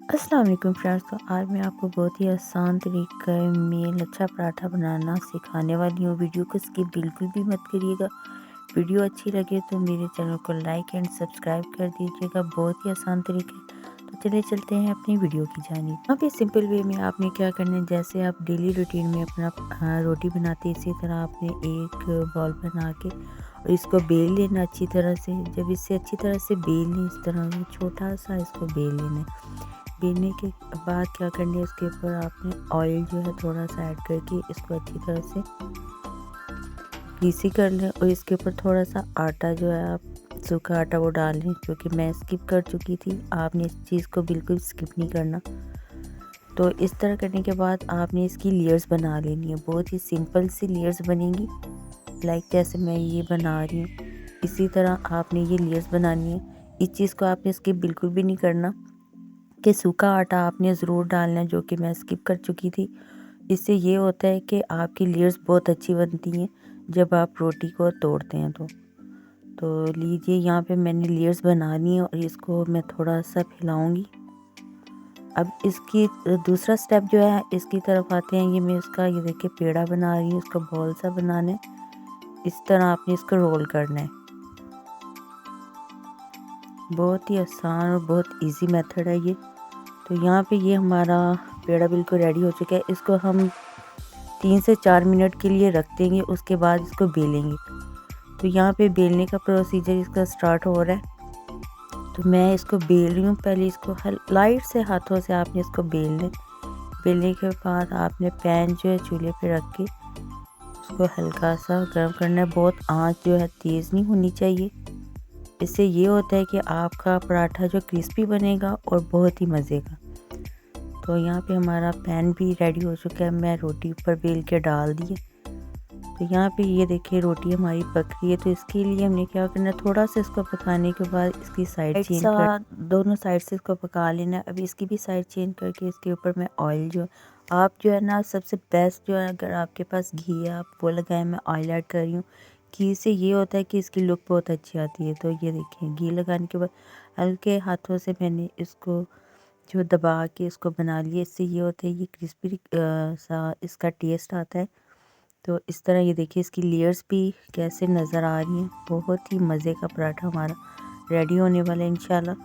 अस्सलाम वालेकुम फ्रेंड्स। तो आज मैं आपको बहुत ही आसान तरीके में लच्छा पराठा बनाना सिखाने वाली हूँ। वीडियो को स्किप बिल्कुल भी मत करिएगा। वीडियो अच्छी लगे तो मेरे चैनल को लाइक एंड सब्सक्राइब कर दीजिएगा। बहुत ही आसान तरीके। तो चलिए चलते हैं अपनी वीडियो की जानिब। यहाँ पे सिंपल वे में आपने क्या करना है, जैसे आप डेली रूटीन में अपना रोटी बनाते हैं, इसी तरह आपने एक बॉल बना के और इसको बेल लेना अच्छी तरह से। जब इससे अच्छी तरह से बेल लें, इस तरह छोटा सा इसको बेल लेना है। बेलने के बाद क्या करना है, उसके ऊपर आपने ऑयल जो है थोड़ा सा ऐड करके इसको अच्छी तरह से ग्रीसी कर लें और इसके ऊपर थोड़ा सा आटा जो है आप सूखा आटा वो डाल लें, क्योंकि मैं स्किप कर चुकी थी। आपने इस चीज़ को बिल्कुल स्किप नहीं करना। तो इस तरह करने के बाद आपने इसकी लेयर्स बना लेनी है। बहुत ही सिंपल सी लेयर्स बनेंगी, लाइक जैसे मैं ये बना रही हूँ इसी तरह आपने ये लेयर्स बनानी है। इस चीज़ को आपने स्किप बिल्कुल भी नहीं करना कि सूखा आटा आपने ज़रूर डालना है, जो कि मैं स्किप कर चुकी थी। इससे ये होता है कि आपकी लेयर्स बहुत अच्छी बनती हैं जब आप रोटी को तोड़ते हैं। तो लीजिए, यहाँ पे मैंने लेयर्स बनानी है और इसको मैं थोड़ा सा फैलाऊंगी। अब इसकी दूसरा स्टेप जो है इसकी तरफ आते हैं। ये मैं इसका ये देखिए पेड़ा बना रही हूँ, इसको बॉल सा बनाना है। इस तरह आपने इसको रोल करना है। बहुत ही आसान और बहुत इजी मेथड है ये। तो यहाँ पे ये हमारा पेड़ा बिल्कुल रेडी हो चुका है। इसको हम 3 से 4 मिनट के लिए रख देंगे, उसके बाद इसको बेलेंगे। तो यहाँ पे बेलने का प्रोसीजर इसका स्टार्ट हो रहा है। तो मैं इसको बेल रही हूँ। पहले इसको लाइट से हाथों से आपने इसको बेल लें। बेलने के बाद आपने पैन जो है चूल्हे पे रख के उसको हल्का सा गर्म करना है। बहुत आँच जो है तेज़ नहीं होनी चाहिए। इससे ये होता है कि आपका पराठा जो क्रिस्पी बनेगा और बहुत ही मज़े का। तो यहाँ पे हमारा पैन भी रेडी हो चुका है। मैं रोटी ऊपर बेल के डाल दी है। तो यहाँ पे ये देखिए रोटी हमारी पक रही है। तो इसके लिए हमने क्या करना है, थोड़ा सा इसको पकाने के बाद इसकी साइड चेंज कर दोनों साइड से इसको पका लेना है। अब इसकी भी साइड चेंज करके इसके ऊपर मैं ऑयल जो आप जो है ना, सबसे बेस्ट जो है, अगर आपके पास घी है आप वो लगाएं। मैं ऑयल ऐड कर रही हूँ। घी से ये होता है कि इसकी लुक बहुत अच्छी आती है। तो ये देखिए घी लगाने के बाद हल्के हाथों से मैंने इसको जो दबा के इसको बना लिया। इससे ये होता है ये क्रिस्पी सा इसका टेस्ट आता है। तो इस तरह ये देखिए इसकी लेयर्स भी कैसे नज़र आ रही हैं। बहुत ही मज़े का पराठा हमारा रेडी होने वाला है इंशाल्लाह।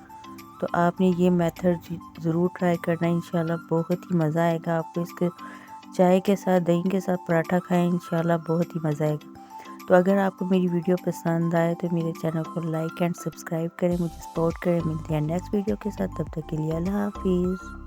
तो आपने ये मेथड ज़रूर ट्राई करना है इंशाल्लाह। बहुत ही मज़ा आएगा आपको। इसके चाय के साथ दही के साथ पराठा खाएं इंशाल्लाह, बहुत ही मज़ा आएगा। तो अगर आपको मेरी वीडियो पसंद आए तो मेरे चैनल को लाइक एंड सब्सक्राइब करें, मुझे सपोर्ट करें। मिलते हैं नेक्स्ट वीडियो के साथ, तब तक के लिए अल्लाह हाफिज़।